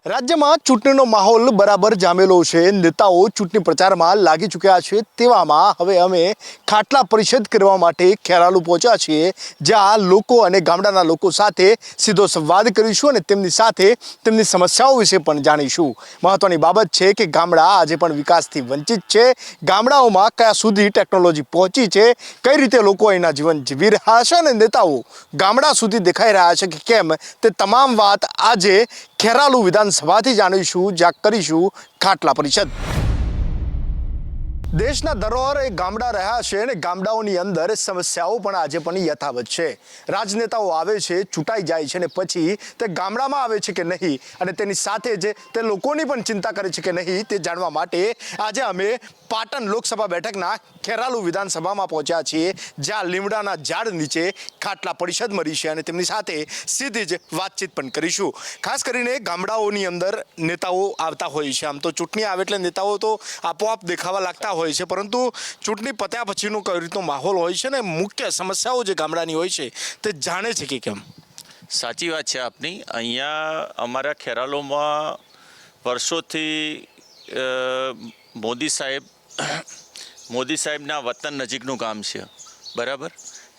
રાજ્યમાં ચૂંટણીનો માહોલ બરાબર જામેલો છે। નેતાઓ ચૂંટણી પ્રચારમાં લાગી ચૂક્યા છે। તેવામાં હવે અમે ખાટલા પરિષદ કરવા માટે ખેરાલુ પહોંચ્યા છીએ, જ્યાં લોકો અને ગામડાના લોકો સાથે સીધો સંવાદ કરીશું અને તેમની સાથે તેમની સમસ્યાઓ વિશે પણ જાણીશું। મહત્વની બાબત છે કે ગામડા આજે પણ વિકાસથી વંચિત છે। ગામડાઓમાં કયા સુધી ટેકનોલોજી પહોંચી છે, કઈ રીતે લોકો અહીંના જીવન જીવી રહ્યા છે અને નેતાઓ ગામડા સુધી દેખાઈ રહ્યા છે કે કેમ, તે તમામ વાત આજે ખેરાલુ વિધાનસભાથી જાણીશું, જ્યાં કરીશું ખાટલા પરિષદ। દેશના ધરોહર એ ગામડા રહ્યા છે અને ગામડાઓની અંદર સમસ્યાઓ પણ આજે પણ યથાવત છે। રાજનેતાઓ આવે છે, ચૂંટાઈ જાય છે અને પછી તે ગામડામાં આવે છે કે નહીં અને તેની સાથે જ તે લોકોની પણ ચિંતા કરે છે કે નહીં, તે જાણવા માટે આજે અમે પાટણ લોકસભા બેઠકના ખેરાલુ વિધાનસભામાં પહોંચ્યા છીએ, જ્યાં લીમડાના ઝાડ નીચે ખાટલા પરિષદ મળી છે અને તેમની સાથે સીધી જ વાતચીત પણ કરીશું। ખાસ કરીને ગામડાઓની અંદર નેતાઓ આવતા હોય છે। આમ તો ચૂંટણી આવે એટલે નેતાઓ તો આપોઆપ દેખાવા લાગતા હોય છે, પરંતુ ચૂંટણી પત્યા પછીનો કઈ રીતનો માહોલ હોય છે ને મુખ્ય સમસ્યાઓ જે ગામડાની હોય છે તે જાણે છે કે કેમ। સાચી વાત છે આપની। અહીંયા અમારા ખેરાલુમાં વર્ષોથી મોદી સાહેબના વતન નજીકનું ગામ છે, બરાબર।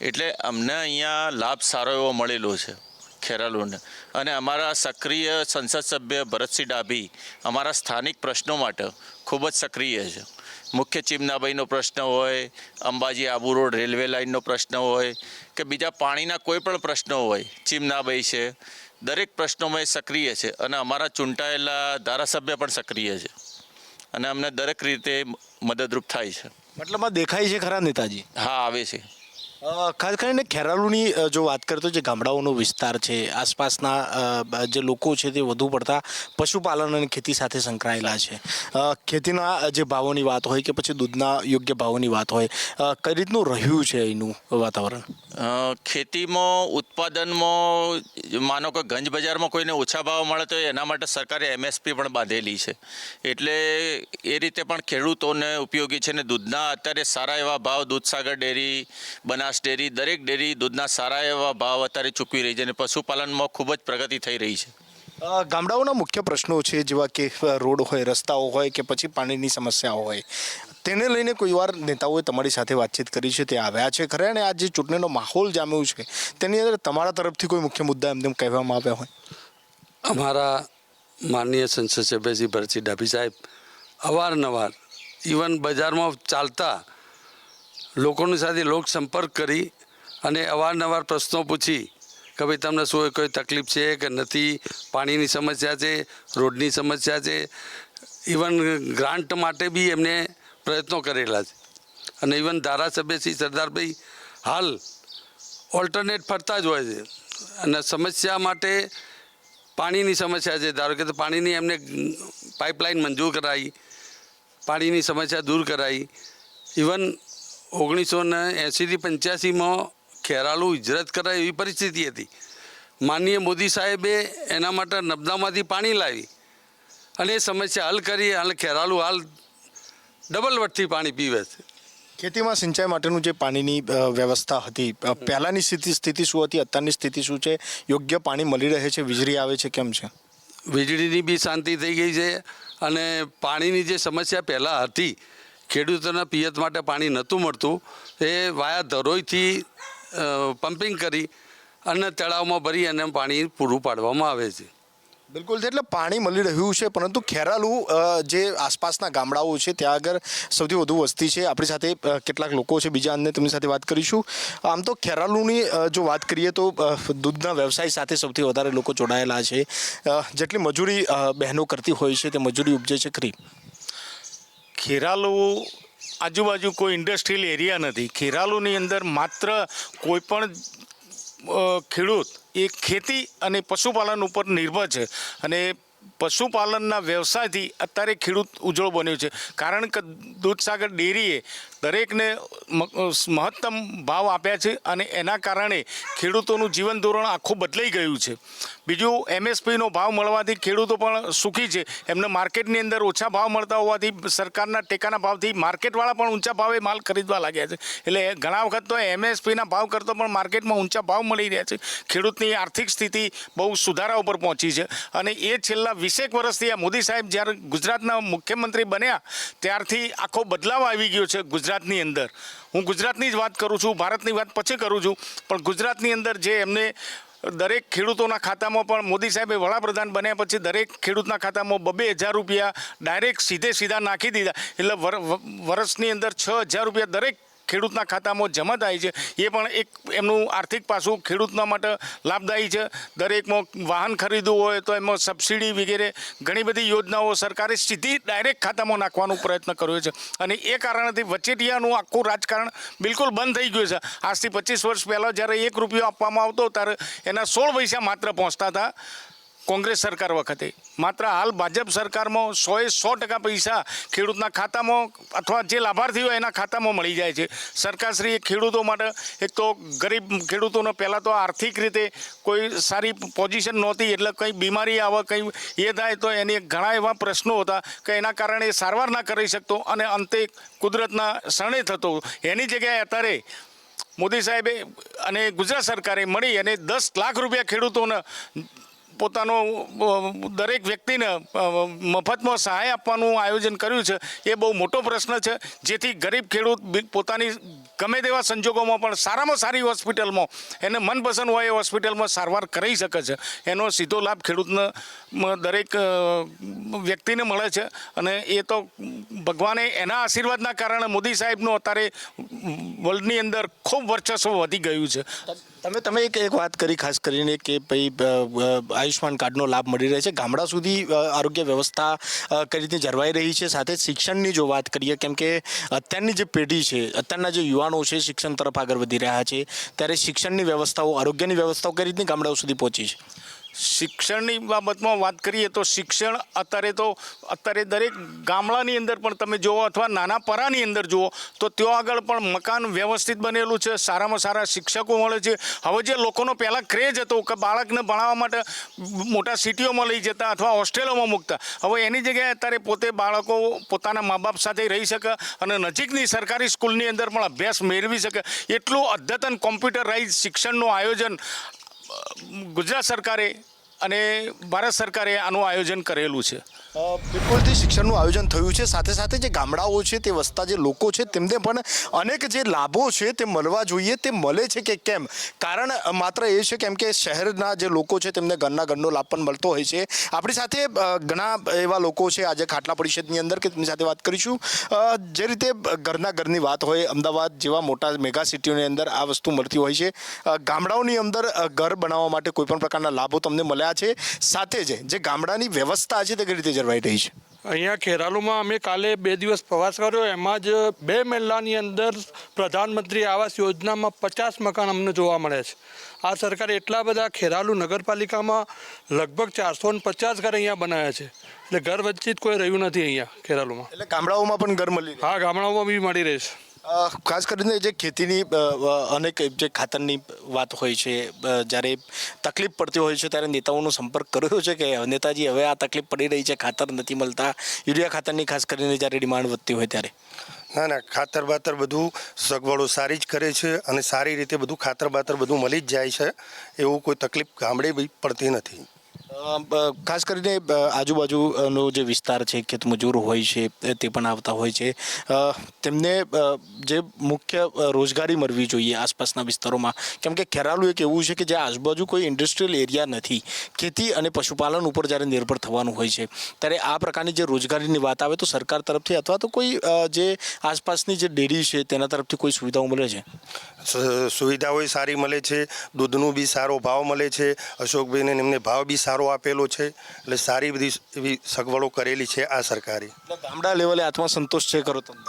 એટલે અમને અહીંયા લાભ સારો એવો મળેલો છે ખેરાલુને, અને અમારા સક્રિય સંસદ સભ્ય ભરતસિંહ ડાભી અમારા સ્થાનિક પ્રશ્નો માટે ખૂબ જ સક્રિય છે। મુખ્ય ચીમનાબાઈનો પ્રશ્ન હોય, અંબાજી આબુ રોડ રેલવે લાઇનનો પ્રશ્ન હોય કે બીજા પાણીના કોઈ પણ પ્રશ્નો હોય, ચીમનાબાઈ છે, દરેક પ્રશ્નોમાં એ સક્રિય છે અને અમારા ચૂંટાયેલા ધારાસભ્ય પણ સક્રિય છે અને અમને દરેક રીતે મદદરૂપ થાય છે। મતલબમાં દેખાય છે ખરા નેતાજી? હા, આવે છે। ખાસ કરીને ખેરાલુની જો વાત કરીએ તો જે ગામડાઓનો વિસ્તાર છે, આસપાસના જે લોકો છે તે વધુ પડતા પશુપાલન અને ખેતી સાથે સંકળાયેલા છે। ખેતીના જે ભાવોની વાત હોય કે પછી દૂધના યોગ્ય ભાવોની વાત હોય, કઈ રીતનું રહ્યું છે અહીંનું વાતાવરણ? ખેતીમાં ઉત્પાદનમાં માનો કે ગંજ બજારમાં કોઈને ઓછા ભાવ મળે તો એના માટે સરકારે MSP પણ બાંધેલી છે, એટલે એ રીતે પણ ખેડૂતોને ઉપયોગી છે। ને દૂધના અત્યારે સારા એવા ભાવ દૂધસાગર ડેરી, બનાસ ડેરી, દરેક ડેરી દૂધના સારા એવા ભાવ અત્યારે ચૂકવી રહી છે અને પશુપાલનમાં ખૂબ જ પ્રગતિ થઈ રહી છે। ગામડાઓના મુખ્ય પ્રશ્નો છે, જેવા કે રોડ હોય, રસ્તાઓ હોય કે પછી પાણીની સમસ્યાઓ હોય, તેને લઈને કોઈ વાર નેતાઓએ તમારી સાથે વાતચીત કરી છે, તે આવ્યા છે ખરા? અને આ જે ચૂંટણીનો માહોલ જામ્યો છે તેની અંદર તમારા તરફથી કોઈ મુખ્ય મુદ્દા એમ કહેવામાં આવ્યા હોય? અમારા માનનીય સંસદ સભ્ય શ્રી ભરતસિંહ ડાભી સાહેબ અવારનવાર ઇવન બજારમાં ચાલતા લોકોની સાથે લોક સંપર્ક કરી અને અવારનવાર પ્રશ્નો પૂછી કે ભાઈ તમને શું કોઈ તકલીફ છે કે નથી, પાણીની સમસ્યા છે, રોડની સમસ્યા છે, ઇવન ગ્રાન્ટ માટે બી એમને પ્રયત્નો કરેલા છે। અને ઇવન ધારાસભ્ય શ્રી સરદારભાઈ હાલ ઓલ્ટરનેટ ફરતા જ હોય છે અને સમસ્યા માટે પાણીની સમસ્યા છે, ધારો કે પાણીની એમને પાઇપલાઇન મંજૂર કરાવી, પાણીની સમસ્યા દૂર કરાવી। ઇવન 1980થી 85માં ખેરાલુ હિજરત કરાય એવી પરિસ્થિતિ હતી। માનનીય મોદી સાહેબે એના માટે નર્મદામાંથી પાણી લાવી અને એ સમસ્યા હલ કરી અને ખેરાલુ હાલ ડબલ વટથી પાણી પીવે છે। ખેતીમાં સિંચાઈ માટેનું જે પાણીની વ્યવસ્થા હતી, પહેલાંની સ્થિતિ શું હતી, અત્યારની સ્થિતિ શું છે? યોગ્ય પાણી મળી રહે છે, વીજળી આવે છે, કેમ છે? વીજળીની બી શાંતિ થઈ ગઈ છે અને પાણીની જે સમસ્યા પહેલાં હતી, ખેડૂતોના પિયત માટે પાણી નહોતું મળતું, એ વાયા ધરોઈથી પમ્પિંગ કરી અને તળાવમાં ભરી અને પાણી પૂરું પાડવામાં આવે છે। બિલકુલ, એટલે પાણી મળી રહ્યું છે, પરંતુ ખેરાલુ જે આસપાસના ગામડાઓ છે ત્યાં આગળ સૌથી વધુ વસ્તી છે। આપણી સાથે કેટલાક લોકો છે બીજા, અન્ય તેમની સાથે વાત કરીશું। આમ તો ખેરાલુની જો વાત કરીએ તો દૂધના વ્યવસાય સાથે સૌથી વધારે લોકો જોડાયેલા છે। જેટલી મજૂરી બહેનો કરતી હોય છે તે મજૂરી ઉપજે છે ખરી? ખેરાલુ આજુબાજુ કોઈ ઇન્ડસ્ટ્રીયલ એરિયા નથી। ખેરાલુની અંદર માત્ર કોઈ પણ ખેડૂત એ ખેતી અને પશુપાલન ઉપર નિર્ભર છે અને પશુપાલનના વ્યવસાયથી અત્યારે ખેડૂત ઉજળો બન્યો છે, કારણ કે દૂધસાગર ડેરીએ દરેકને મહત્તમ ભાવ આપ્યા છે અને એના કારણે ખેડૂતોનું જીવન ધોરણ આખું બદલાઈ ગયું છે। બીજું, MSPનો ભાવ મળવાથી ખેડૂતો પણ સુખી છે। એમને માર્કેટની અંદર ઓછા ભાવ મળતા હોવાથી સરકારના ટેકાના ભાવથી માર્કેટવાળા પણ ઊંચા ભાવે માલ ખરીદવા લાગ્યા છે। એટલે ઘણા વખત તો MSPના ભાવ કરતાં પણ માર્કેટમાં ઊંચા ભાવ મળી રહ્યા છે। ખેડૂતની આર્થિક સ્થિતિ બહુ સુધારા ઉપર પહોંચી છે અને એ છેલ્લા 20 વર્ષથી આ મોદી સાહેબ જ્યારે ગુજરાતના મુખ્યમંત્રી બન્યા ત્યારથી આખો બદલાવ આવી ગયો છે ગુજરાતની અંદર. હું ગુજરાતની જ વાત કરું છું, ભારતની વાત પછી કરું છું, પણ ગુજરાતની અંદર જે એમને દરેક ખેડૂતોના ખાતામાં પણ મોદી સાહેબે વડાપ્રધાન બન્યા પછી દરેક ખેડૂતના ખાતામાં 2,000 રૂપિયા ડાયરેક્ટ સીધા નાખી દીધા. એટલે વર્ષની અંદર 6,000 રૂપિયા દરેક ખેડૂતના ખાતામાં જમા થાય છે. એ પણ એક એમનું આર્થિક પાસું ખેડૂતના માટે લાભદાયી છે. દરેકમાં વાહન ખરીદવું હોય તો એમાં સબસિડી વગેરે ઘણી બધી યોજનાઓ સરકારે સીધી ડાયરેક્ટ ખાતામાં નાખવાનો પ્રયત્ન કર્યો છે. અને એ કારણથી વચેટિયાનું આખું રાજકારણ બિલકુલ બંધ થઈ ગયું છે. આજથી 25 વર્ષ પહેલાં જ્યારે 1 રૂપિયો આપવામાં આવતો ત્યારે એના 16 પૈસા માત્ર પહોંચતા હતા કોંગ્રેસ સરકાર વખતે. માત્ર હાલ ભાજપ સરકારમાં 100% પૈસા ખેડૂતના ખાતામાં અથવા જે લાભાર્થી હોય એના ખાતામાં મળી જાય છે. સરકારશ્રીએ ખેડૂતો માટે એક તો ગરીબ ખેડૂતોને પહેલાં તો આર્થિક રીતે કોઈ સારી પોઝિશન નહોતી, એટલે કંઈ બીમારી આવે કંઈ એ થાય તો એની ઘણા એવા પ્રશ્નો હતા કે એના કારણે સારવાર ના કરી શકતો અને અંતે કુદરતના શરણે થતો. એની જગ્યાએ અત્યારે મોદી સાહેબે અને ગુજરાત સરકારે મળી અને 10 લાખ રૂપિયા ખેડૂતોને પોતાનો દરેક વ્યક્તિને મફતમાં સહાય આપવાનું આયોજન કર્યું છે. એ બહુ મોટો પ્રશ્ન છે, જેથી ગરીબ ખેડૂત પોતાની ગમે તેવા સંજોગોમાં પણ સારામાં સારી હોસ્પિટલમાં એને મનપસંદ હોય એ હોસ્પિટલમાં સારવાર કરી શકે છે. એનો સીધો લાભ ખેડૂતને દરેક વ્યક્તિને મળે છે. અને એ તો ભગવાને એના આશીર્વાદના કારણે મોદી સાહેબનું અત્યારે વર્લ્ડની અંદર ખૂબ વર્ચસ્વ વધી ગયું છે. તમે એક વાત કરી ખાસ કરીને કે ભાઈ આયુષ્માન કાર્ડનો લાભ મળી રહે છે, ગામડા સુધી આરોગ્ય વ્યવસ્થા કઈ રીતે જળવાઈ રહી છે. સાથે શિક્ષણની જો વાત કરીએ, કેમ કે અત્યારની જે પેઢી છે, અત્યારના જે યુવાનો છે શિક્ષણ તરફ આગળ વધી રહ્યા છે, ત્યારે શિક્ષણની વ્યવસ્થાઓ, આરોગ્યની વ્યવસ્થાઓ કઈ રીતની ગામડાઓ સુધી પહોંચી છે? શિક્ષણની બાબતમાં વાત કરીએ તો શિક્ષણ અત્યારે દરેક ગામડાની અંદર પણ તમે જુઓ અથવા નાના પરાની અંદર જુઓ તો ત્યાં આગળ પણ મકાન વ્યવસ્થિત બનેલું છે, સારામાં સારા શિક્ષકો મળે છે. હવે જે લોકોનો પહેલાં ક્રેઝ હતો કે બાળકને ભણાવવા માટે મોટા સિટીઓમાં લઈ જતા અથવા હોસ્ટેલોમાં મૂકતા, હવે એની જગ્યાએ અત્યારે પોતે બાળકો પોતાના મા બાપ સાથે રહી શકે અને નજીકની સરકારી સ્કૂલની અંદર પણ અભ્યાસ મેળવી શકે એટલું અદ્યતન કોમ્પ્યુટરાઇઝ શિક્ષણનું આયોજન ગુજરાત સરકારે અને ભારત સરકારે આનું આયોજન કરેલું છે. બિલકુલથી શિક્ષણનું આયોજન થયું છે. સાથે સાથે જે ગામડાઓ છે, તે વસતા જે લોકો છે, તેમને પણ અનેક જે લાભો છે તે મળવા જોઈએ. તે મળે છે કે કેમ? કારણ માત્ર એ છે કેમ કે શહેરના જે લોકો છે તેમને ઘરનો લાભ પણ મળતો હોય છે. આપણી સાથે ઘણા એવા લોકો છે આજે ખાટલા પરિષદની અંદર કે તેમની સાથે વાત કરીશું. જે રીતે ઘરની વાત હોય, અમદાવાદ જેવા મોટા મેગા સિટીઓની અંદર આ વસ્તુ મળતી હોય છે. ગામડાઓની અંદર ઘર બનાવવા માટે કોઈ પણ પ્રકારના લાભો તમને મળ્યા છે. સાથે જે ગામડાની વ્યવસ્થા છે તે કઈ રીતે જળવાઈ રહી છે? અહીંયા ખેરાલુમાં અમે કાલે 2 દિવસ પ્રવાસ કર્યો. એમાં જ 2 મહિનાની અંદર પ્રધાનમંત્રી આવાસ યોજનામાં 50 મકાન અમને જોવા મળે છે. આ સરકારે એટલા બધા ખેરાલુ નગરપાલિકામાં લગભગ 450 ઘર અહીંયા બનાવ્યા છે. એટલે ઘર વંચિત કોઈ રહ્યું નથી અહીંયા ખેરાલુમાં. એટલે ગામડાઓમાં પણ ઘર મળી? હા, ગામડાઓમાં બી મળી રહે છે. ખાસ કરીને જે ખેતીની અનેક જે ખાતરની વાત હોય છે, જ્યારે તકલીફ પડતી હોય છે ત્યારે નેતાઓનો સંપર્ક કર્યો છે કે નેતાજી હવે આ તકલીફ પડી રહી છે, ખાતર નથી મળતા, યુરિયા ખાતરની ખાસ કરીને જ્યારે ડિમાન્ડ વધતી હોય ત્યારે? ના, ખાતર બાતર બધું સગવડો સારી જ કરે છે અને સારી રીતે બધું ખાતર બાતર બધું મળી જ જાય છે. એવું કોઈ તકલીફ ગામડે બી પડતી નથી. ખાસ કરીને આજુબાજુનો જે વિસ્તાર છે, ખેતમજૂર હોય છે તે પણ આવતા હોય છે. તેમને જે મુખ્ય રોજગારી મળવી જોઈએ આસપાસના વિસ્તારોમાં, કેમ કે ખેરાલુ એક એવું છે કે જે આજુબાજુ કોઈ ઇન્ડસ્ટ્રીયલ એરિયા નથી. ખેતી અને પશુપાલન ઉપર જ્યારે નિર્ભર થવાનું હોય છે ત્યારે આ પ્રકારની જે રોજગારીની વાત આવે તો સરકાર તરફથી અથવા તો કોઈ જે આસપાસની જે ડેરી છે તેના તરફથી કોઈ સુવિધાઓ મળે છે? સુવિધાઓ સારી મળે છે, દૂધનું બી સારો ભાવ મળે છે. અશોકભાઈને એમને ભાવ બી સારો આપેલો છે. એટલે સારી બધી એવી સગવડો કરેલી છે આ સરકારે. ગામડા લેવલે આત્મસંતોષ છે કરો તમને?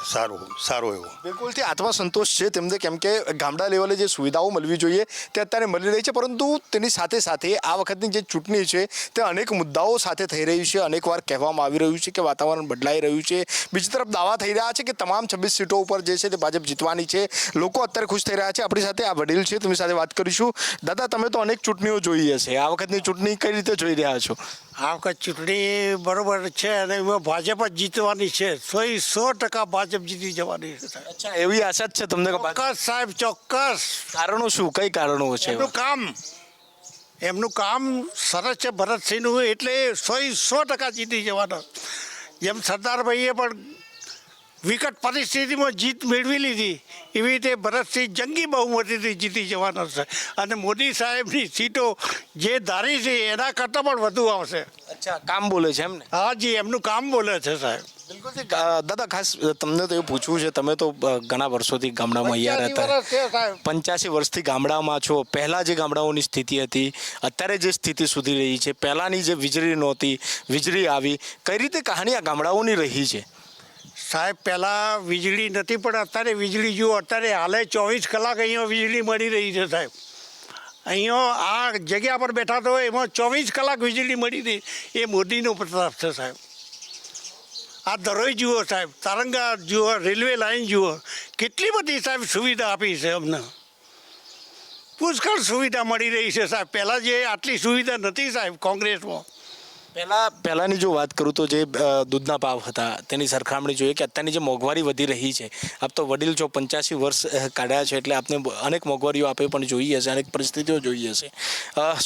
સારો એવો. બિલકુલથી આત્મસંતોષ છે તેમને, કેમ કે ગામડા લેવલે જે સુવિધાઓ મળવી જોઈએ તે અત્યારે મળી રહી છે. પરંતુ તેની સાથે સાથે આ વખતની જે ચૂંટણી છે તે અનેક મુદ્દાઓ સાથે થઈ રહી છે. અનેકવાર કહેવામાં આવી રહ્યું છે કે વાતાવરણ બદલાઈ રહ્યું છે. બીજી તરફ દાવા થઈ રહ્યા છે કે તમામ 26 સીટો ઉપર જે છે તે ભાજપ જીતવાની છે. લોકો અત્યારે ખુશ થઈ રહ્યા છે. આપણી સાથે આ વડીલ છે, તેમની સાથે વાત કરીશું. દાદા, તમે તો અનેક ચૂંટણીઓ જોઈ હશે, આ વખતની ચૂંટણી કઈ રીતે જોઈ રહ્યા છો? આ વખત ચૂંટણી બરોબર છે અને એમાં ભાજપ જ જીતવાની છે. 100% ભાજપ જીતી જવાની છે. અચ્છા, એવી આશા જ છે તમને? ચોક્કસ સાહેબ, ચોક્કસ. કારણો શું? કઈ કારણો છે? એનું કામ એમનું કામ સરસ છે ભરતસિંહનું, એટલે 100% જીતી જવાના. જેમ સરદારભાઈએ પણ વિકટ પરિસ્થિતિમાં જીત મેળવી લીધી, એવી રીતે ભરતસિંહ જંગી બહુમતીથી જીતી જવાના છે. અને મોદી સાહેબની સીટો જે ધારી છે એના કરતાં પણ વધુ આવશે. અચ્છા, કામ બોલે છે એમને. હાજી, એમનું કામ બોલે છે સાહેબ. બિલકુલ દાદા, ખાસ તમને તો એવું પૂછવું છે, તમે તો ઘણા વર્ષોથી ગામડામાં અહીંયા રહેતા, 85 વર્ષથી ગામડામાં છો. પહેલાં જે ગામડાઓની સ્થિતિ હતી, અત્યારે જે સ્થિતિ સુધી રહી છે, પહેલાંની જે વીજળી નહોતી, વીજળી આવી, કઈ રીતે કહાની આ ગામડાઓની રહી છે? સાહેબ, પહેલાં વીજળી નથી, પણ અત્યારે વીજળી જુઓ, અત્યારે હાલે 24 કલાક અહીંયા વીજળી મળી રહી છે સાહેબ. અહીંયા આ જગ્યા પર બેઠા તો એમાં 24 કલાક વીજળી મળી રહી, એ મોદીનો પ્રતાપ છે સાહેબ. આ દરોઈ જુઓ સાહેબ, તારંગા જુઓ, રેલવે લાઈન જુઓ, કેટલી બધી સાહેબ સુવિધા આપી છે અમને. પુષ્કળ સુવિધા મળી રહી છે સાહેબ. પહેલાં જે આટલી સુવિધા નથી સાહેબ કોંગ્રેસમાં. પહેલાંની જો વાત કરું તો જે દૂધના ભાવ હતા તેની સરખામણી જોઈએ કે અત્યારની જે મોંઘવારી વધી રહી છે, આપ તો વડીલ છો, 85 વર્ષ કાઢ્યા છે, એટલે આપને અનેક મોંઘવારીઓ આપે પણ જોઈ હશે, અનેક પરિસ્થિતિઓ જોઈ હશે.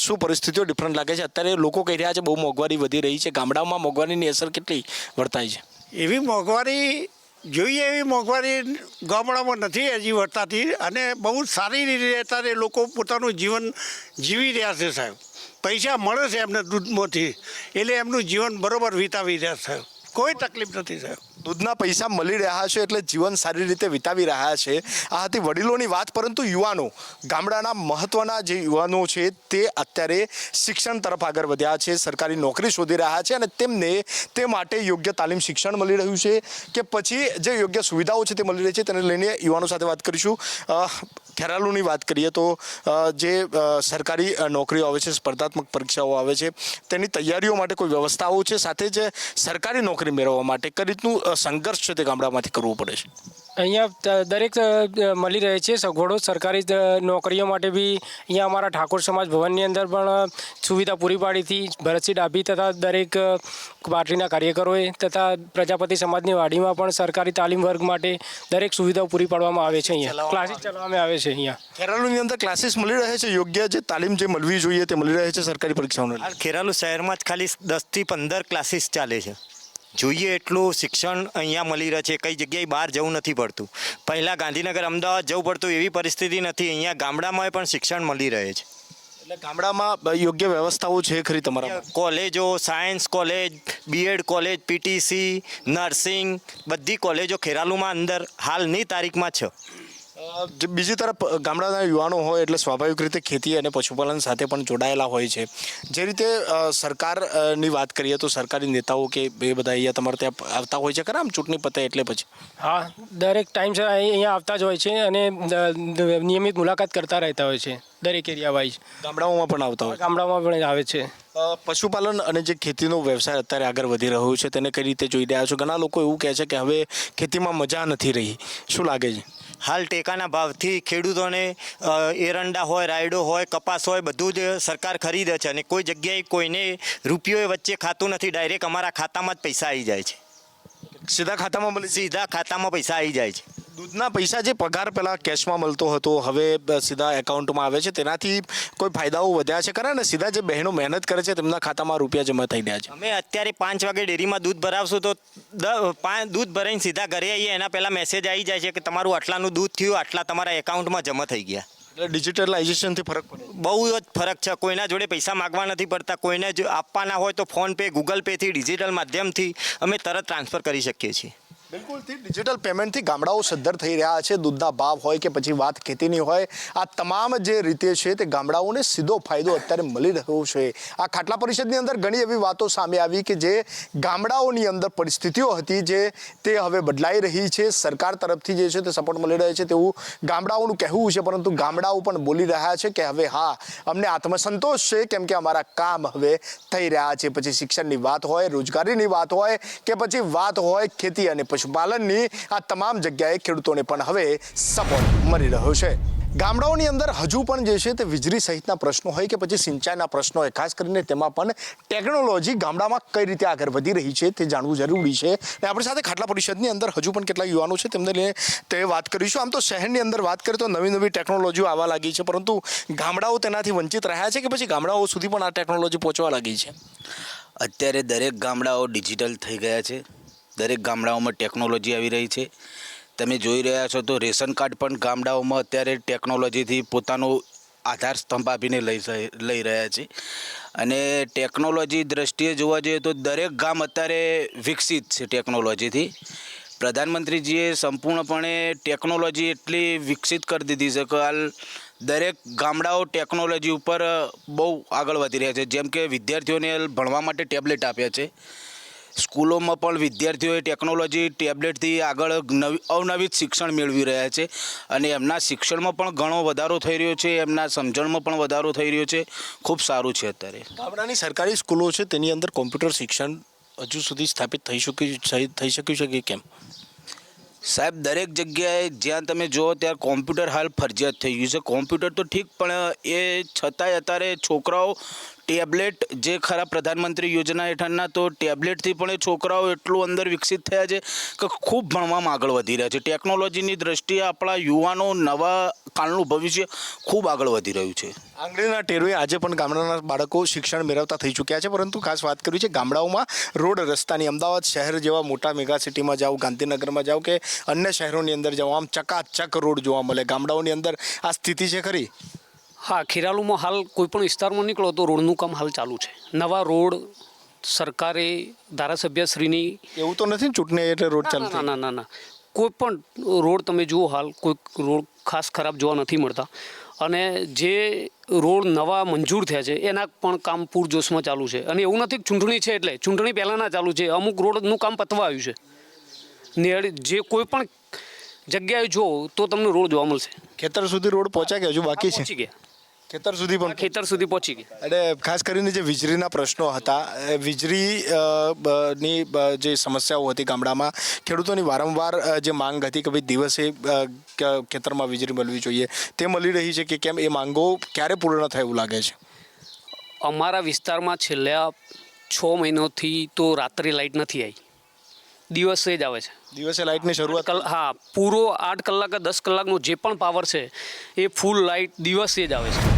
શું પરિસ્થિતિઓ ડિફરન્ટ લાગે છે? અત્યારે લોકો કહી રહ્યા છે બહુ મોંઘવારી વધી રહી છે, ગામડાઓમાં મોંઘવારીની અસર કેટલી વર્તાય છે? એવી મોંઘવારી જોઈએ એવી મોંઘવારી ગામડામાં નથી હજી વર્તાતી, અને બહુ સારી રીતે અત્યારે લોકો પોતાનું જીવન જીવી રહ્યા છે સાહેબ. પૈસા મળે છે એમને દૂધમાંથી, એટલે એમનું જીવન બરોબર વિતાવી રહ્યા છે. કોઈ તકલીફ નથી સાહેબ. દૂધના પૈસા મળી રહ્યા છે એટલે જીવન સારી રીતે વિતાવી રહ્યા છે. આ હતી વડીલોની વાત. પરંતુ યુવાનો, ગામડાના મહત્વના જે યુવાનો છે તે અત્યારે શિક્ષણ તરફ આગળ વધ્યા છે, સરકારી નોકરી શોધી રહ્યા છે, અને તેમને તે માટે યોગ્ય તાલીમ શિક્ષણ મળી રહ્યું છે કે પછી જે યોગ્ય સુવિધાઓ છે તે મળી રહી છે, તેને લઈને યુવાનો સાથે વાત કરીશું. ખેરાલુની વાત કરીએ તો જે સરકારી નોકરીઓ આવે છે, સ્પર્ધાત્મક પરીક્ષાઓ આવે છે, તેની તૈયારીઓ માટે કોઈ વ્યવસ્થાઓ છે, સાથે જ સરકારી નોકરી મેળવવા માટે કઈ રીતનું સંઘર્ષ છે તે ગામડામાંથી કરવું પડે છે? અહીંયા દરેક મળી રહે છે સગવડો. સરકારી નોકરીઓ માટે બી અહીંયા અમારા ઠાકોર સમાજ ભવનની અંદર પણ સુવિધા પૂરી પાડી હતી. ભરતસિંહ ડાભી તથા દરેક પાર્ટીના કાર્યકરોએ તથા પ્રજાપતિ સમાજની વાડીમાં પણ સરકારી તાલીમ વર્ગ માટે દરેક સુવિધાઓ પૂરી પાડવામાં આવે છે. અહીંયા ક્લાસીસ ચલાવવામાં આવે છે. અહીંયા ખેરાલુની અંદર ક્લાસીસ મળી રહે છે, યોગ્ય જે તાલીમ જે મળવી જોઈએ તે મળી રહે છે સરકારી પરીક્ષાઓને? ખેરાલુ શહેરમાં જ ખાલી 10 થી 15 ક્લાસીસ ચાલે છે. જોઈએ એટલું શિક્ષણ અહીંયા મળી રહે છે, કઈ જગ્યાએ બહાર જવું નથી પડતું. પહેલાં ગાંધીનગર, અમદાવાદ જવું પડતું, એવી પરિસ્થિતિ નથી. અહીંયા ગામડામાં પણ શિક્ષણ મળી રહે છે. એટલે ગામડામાં યોગ્ય વ્યવસ્થાઓ છે ખરી તમારા? કોલેજો, science college, B Ed college, PTC, nursing, બધી કોલેજો ખેરાલુમાં અંદર હાલની તારીખમાં છે. બીજી તરફ ગામડાના યુવાનો હોય એટલે સ્વાભાવિક રીતે ખેતી અને પશુપાલન સાથે પણ જોડાયેલા હોય છે. જે રીતે સરકારની વાત કરીએ તો સરકારી નેતાઓ કે એ બધા અહીંયા તમારે ત્યાં આવતા હોય છે ખરા, આમ ચૂંટણી પતે એટલે પછી? હા, દરેક ટાઈમસર અહીંયા આવતા જ હોય છે અને નિયમિત મુલાકાત કરતા રહેતા હોય છે. દરેક એરિયા વાઇઝ ગામડાઓમાં પણ આવતા હોય? ગામડામાં પણ આવે છે. પશુપાલન અને જે ખેતીનો વ્યવસાય અત્યારે આગળ વધી રહ્યો છે તેને કઈ રીતે જોઈ રહ્યા છો? ઘણા લોકો એવું કહે છે કે હવે ખેતીમાં મજા નથી રહી. શું લાગે છે? હાલ ટેકાના ભાવથી ખેડૂતોને એરંડા હોય, રાયડો હોય, કપાસ હોય, બધું જ સરકાર ખરીદે છે, અને કોઈ જગ્યાએ કોઈને રૂપિયો વચ્ચે ખાતું નથી. ડાયરેક્ટ અમારા ખાતામાં જ પૈસા આવી જાય છે. સીધા ખાતામાં મળે? સીધા ખાતામાં પૈસા આવી જાય છે. દૂધના પૈસા જે પગાર પહેલાં કેશમાં મળતો હતો હવે સીધા એકાઉન્ટમાં આવે છે, તેનાથી કોઈ ફાયદાઓ વધ્યા છે ખરા ને? સીધા જે બહેનો મહેનત કરે છે તેમના ખાતામાં રૂપિયા જમા થઈ રહ્યા છે? અમે અત્યારે 5 વાગે ડેરીમાં દૂધ ભરાવશું તો દૂધ ભરાઈને સીધા ઘરે આવીએ એના પહેલાં મેસેજ આવી જાય છે કે તમારું આટલાનું દૂધ થયું, આટલા તમારા એકાઉન્ટમાં જમા થઈ ગયા. એટલે ડિજિટલાઇઝેશનથી ફરક પડે? બહુ જ ફરક છે. કોઈના જોડે પૈસા માગવા નથી પડતા. કોઈને જ આપવાના હોય તો ફોનપે, ગૂગલ પેથી, ડિજિટલ માધ્યમથી અમે તરત ટ્રાન્સફર કરી શકીએ છીએ. બિલકુલથી ડિજિટલ પેમેન્ટથી ગામડાઓ સદ્ધર થઈ રહ્યા છે. દૂધના ભાવ હોય કે પછી વાત ખેતીની હોય, આ તમામ જે રીતે છે તે ગામડાઓને સીધો ફાયદો અત્યારે મળી રહ્યો છે. આ ખાટલા પરિષદની અંદર ઘણી એવી વાતો સામે આવી કે જે ગામડાઓની અંદર પરિસ્થિતિઓ હતી જે તે હવે બદલાઈ રહી છે. સરકાર તરફથી જે છે તે સપોર્ટ મળી રહ્યો છે તેવું ગામડાઓનું કહેવું છે, પરંતુ ગામડાઓ પણ બોલી રહ્યા છે કે હવે હા, અમને આત્મસંતોષ છે કેમ કે અમારા કામ હવે થઈ રહ્યા છે. પછી શિક્ષણની વાત હોય, રોજગારીની વાત હોય કે પછી વાત હોય ખેતી અને પશુપાલનની, આ તમામ જગ્યાએ ખેડૂતોને પણ હવે સપોર્ટ મળી રહ્યો છે. ગામડાઓની અંદર હજુ પણ જે છે તે વીજળી સહિતના પ્રશ્નો હોય કે પછી સિંચાઈના પ્રશ્નો હોય, ખાસ કરીને તેમાં પણ ટેકનોલોજી ગામડામાં કઈ રીતે આગળ વધી રહી છે તે જાણવું જરૂરી છે. અને આપણી સાથે ખાટલા પરિષદની અંદર હજુ પણ કેટલાક યુવાનો છે તેમને લઈને તે વાત કરીશું. આમ તો શહેરની અંદર વાત કરીએ તો નવી નવી ટેકનોલોજીઓ આવવા લાગી છે, પરંતુ ગામડાઓ તેનાથી વંચિત રહ્યા છે કે પછી ગામડાઓ સુધી પણ આ ટેકનોલોજી પહોંચવા લાગી છે? અત્યારે દરેક ગામડાઓ ડિજિટલ થઈ ગયા છે. દરેક ગામડાઓમાં ટેકનોલોજી આવી રહી છે. તમે જોઈ રહ્યા છો તો રેશન કાર્ડ પણ ગામડાઓમાં અત્યારે ટેકનોલોજીથી પોતાનો આધાર સ્તંભ આપીને લઈ રહ્યા છે. અને ટેકનોલોજી દ્રષ્ટિએ જોવા જઈએ તો દરેક ગામ અત્યારે વિકસિત છે ટેકનોલોજીથી. પ્રધાનમંત્રીજીએ સંપૂર્ણપણે ટેકનોલોજી એટલી વિકસિત કરી દીધી છે કે હાલ દરેક ગામડાઓ ટેકનોલોજી ઉપર બહુ આગળ વધી રહ્યા છે. જેમ કે વિદ્યાર્થીઓને ભણવા માટે ટેબ્લેટ આપ્યા છે. સ્કૂલોમાં પણ વિદ્યાર્થીઓએ ટેકનોલોજી ટેબ્લેટથી આગળ અવનવિત શિક્ષણ મેળવી રહ્યા છે અને એમના શિક્ષણમાં પણ ઘણો વધારો થઈ રહ્યો છે, એમના સમજણમાં પણ વધારો થઈ રહ્યો છે. ખૂબ સારું છે. અત્યારે ગામડાની સરકારી સ્કૂલો છે તેની અંદર કોમ્પ્યુટર શિક્ષણ હજુ સુધી સ્થાપિત થઈ શક્યું છે કે કેમ? સાહેબ, દરેક જગ્યાએ જ્યાં તમે જુઓ ત્યાં કોમ્પ્યુટર હાલ ફરજિયાત થઈ ગયું છે. કોમ્પ્યુટર તો ઠીક, પણ એ છતાંય અત્યારે છોકરાઓ ટેબ્લેટ જે ખરા પ્રધાનમંત્રી યોજના હેઠળના, તો ટેબ્લેટથી પણ એ છોકરાઓ એટલું અંદર વિકસિત થયા છે કે ખૂબ ભણવામાં આગળ વધી રહ્યા છે. ટેકનોલોજીની દ્રષ્ટિએ આપણા યુવાનો નવા કાળનું ભવિષ્ય ખૂબ આગળ વધી રહ્યું છે. આંગળીના ટેરવે આજે પણ ગામડાના બાળકો શિક્ષણ મેળવતા થઈ ચૂક્યા છે, પરંતુ ખાસ વાત કરવી છે ગામડાઓમાં રોડ રસ્તાની. અમદાવાદ શહેર જેવા મોટા મેગા સિટીમાં જાઓ, ગાંધીનગરમાં જાઓ કે અન્ય શહેરોની અંદર જાઓ, આમ ચકાચક રોડ જોવા મળે. ગામડાઓની અંદર આ સ્થિતિ છે ખરી? હા, ખેરાલુમાં હાલ કોઈપણ વિસ્તારમાં નીકળો તો રોડનું કામ હાલ ચાલુ છે. નવા રોડ સરકારે ધારાસભ્યશ્રીની એવું તો નથી ચૂંટણી એટલે રોડ ચાલુ? ના, કોઈ પણ રોડ તમે જુઓ હાલ કોઈ રોડ ખાસ ખરાબ જોવા નથી મળતા. અને જે રોડ નવા મંજૂર થયા છે એના પણ કામ પૂરજોશમાં ચાલુ છે. અને એવું નથી કે ચૂંટણી છે એટલે ચૂંટણી પહેલાંના ચાલુ છે. અમુક રોડનું કામ પતવા આવ્યું છે. જે કોઈ પણ જગ્યાએ જો તો તમને રોડ જોવા મળશે. ખેતર સુધી રોડ પહોંચ્યા કે હજુ બાકી છે? પહોંચી ગયા. ખેતર સુધી પણ? ખેતર સુધી પહોંચી ગયા. એટલે ખાસ કરીને જે વીજળીના પ્રશ્નો હતા, વીજળીની જે સમસ્યાઓ હતી ગામડામાં, ખેડૂતોની વારંવાર જે માંગ હતી કે ભાઈ દિવસે ખેતરમાં વીજળી મળવી જોઈએ, તે મળી રહી છે કે કેમ? એ માંગો ક્યારે પૂર્ણ થાય એવું લાગે છે? અમારા વિસ્તારમાં છેલ્લા 6 મહિનાથી તો રાત્રે લાઇટ નથી આવી, દિવસે જ આવે છે. દિવસે લાઇટની શરૂઆત? હા, પૂરો 8 કલાક 10 કલાકનો જે પણ પાવર છે એ ફૂલ લાઇટ દિવસે જ આવે છે.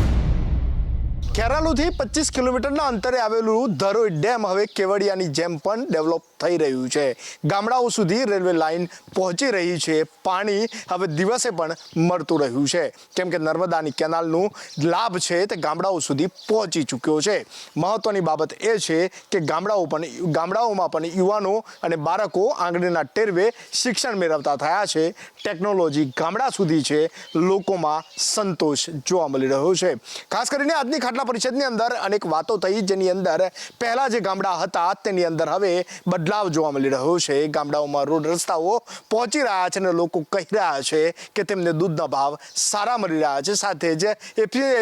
ખેરાલુથી 25 કિલોમીટરના અંતરે આવેલું ધરોઈ ડેમ હવે કેવડિયાની જેમ પણ ડેવલપ થઈ રહ્યું છે. ગામડાઓ સુધી રેલવે લાઇન પહોંચી રહી છે. પાણી હવે દિવસે પણ મળતું રહ્યું છે, કેમ કે નર્મદાની કેનાલનું લાભ છે તે ગામડાઓ સુધી પહોંચી ચૂક્યો છે. મહત્વની બાબત એ છે કે ગામડાઓમાં પણ યુવાનો અને બાળકો આંગળીના ટેરવે શિક્ષણ મેળવતા થયા છે. ટેકનોલોજી ગામડા સુધી છે. લોકોમાં સંતોષ જોવા મળી રહ્યો છે. ખાસ કરીને આજની ખાટલા પરિષદની અંદર અનેક વાતો થઈ, જેની અંદર પહેલા જે ગામડા હતા તેની અંદર હવે બદલાવ જોવા મળી રહ્યો છે. ગામડાઓમાં રોડ રસ્તાઓ પહોંચી રહ્યા છે અને લોકો કહી રહ્યા છે કે તેમને દૂધના ભાવ સારા મળી રહ્યા છે. સાથે જ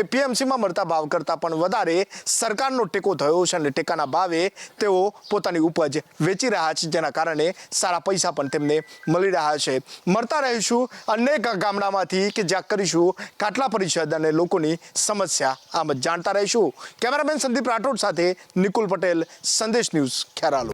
એપીએમસીમાં મળતા ભાવ કરતાં પણ વધારે સરકારનો ટેકો થયો છે અને ટેકાના ભાવે તેઓ પોતાની ઉપજ વેચી રહ્યા છે, જેના કારણે સારા પૈસા પણ તેમને મળી રહ્યા છે. મળતા રહીશું અનેક ગામડામાંથી કે જ્યાં કરીશું ખાટલા પરિષદ અને લોકોની સમસ્યા આમ જાણતા રહીશું. કેમેરામેન સંદીપ રાઠોડ સાથે નિકુલ પટેલ, સંદેશ ન્યૂઝ, ખેરાલુ.